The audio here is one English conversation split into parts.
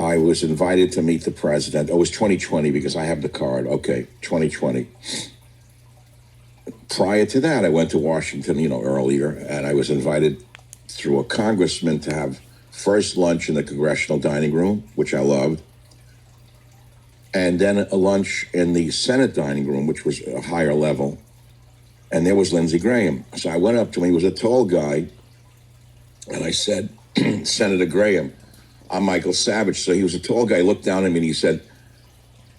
I was invited to meet the president. It was 2020 because I have the card. Okay, 2020. Prior to that, I went to Washington, earlier, and I was invited through a congressman to have first lunch in the congressional dining room, which I loved, and then a lunch in the Senate dining room, which was a higher level, and there was Lindsey Graham. So I went up to him. He was a tall guy, and I said, Senator Graham, I'm Michael Savage. So he was a tall guy. He looked down at me and he said,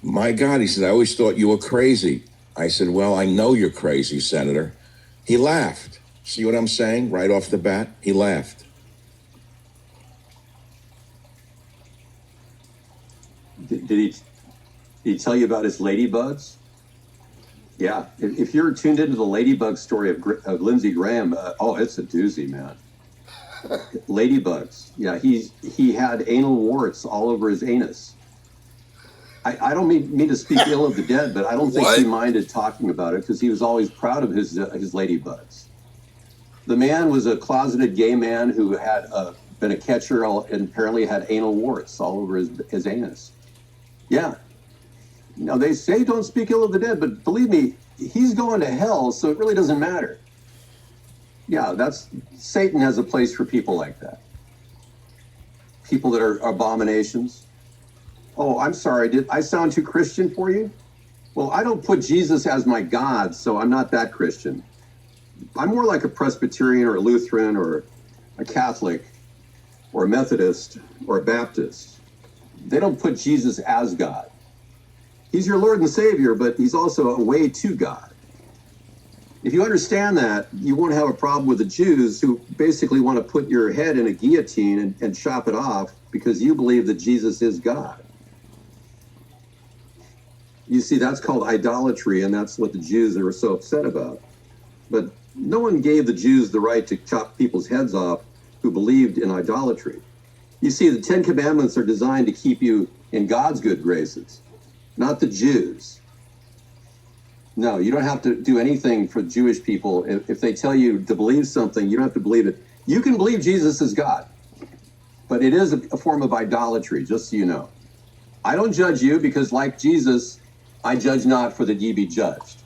my God, he said, I always thought you were crazy. I said, well, I know you're crazy, Senator. He laughed. See what I'm saying? Right off the bat, he laughed. Did he tell you about his ladybugs? Yeah, if you're tuned into the ladybug story of Lindsey Graham, it's a doozy, man. Ladybugs. Yeah, he had anal warts all over his anus. I don't mean to speak ill of the dead, but I don't think he minded talking about it because he was always proud of his ladybugs. The man was a closeted gay man who had been a catcher and apparently had anal warts all over his anus. Yeah. Now, they say don't speak ill of the dead, but believe me, he's going to hell, so it really doesn't matter. Yeah, Satan has a place for people like that. People that are abominations. Oh, I'm sorry, did I sound too Christian for you? Well, I don't put Jesus as my God, so I'm not that Christian. I'm more like a Presbyterian or a Lutheran or a Catholic or a Methodist or a Baptist. They don't put Jesus as God. He's your Lord and Savior, but he's also a way to God. If you understand that, you won't have a problem with the Jews who basically want to put your head in a guillotine and chop it off because you believe that Jesus is God. You see, that's called idolatry, and that's what the Jews are so upset about. But no one gave the Jews the right to chop people's heads off who believed in idolatry. You see, the Ten Commandments are designed to keep you in God's good graces, not the Jews. No, you don't have to do anything for Jewish people. If they tell you to believe something, you don't have to believe it. You can believe Jesus is God, but it is a form of idolatry, just so you know. I don't judge you because, like Jesus, I judge not for that ye be judged.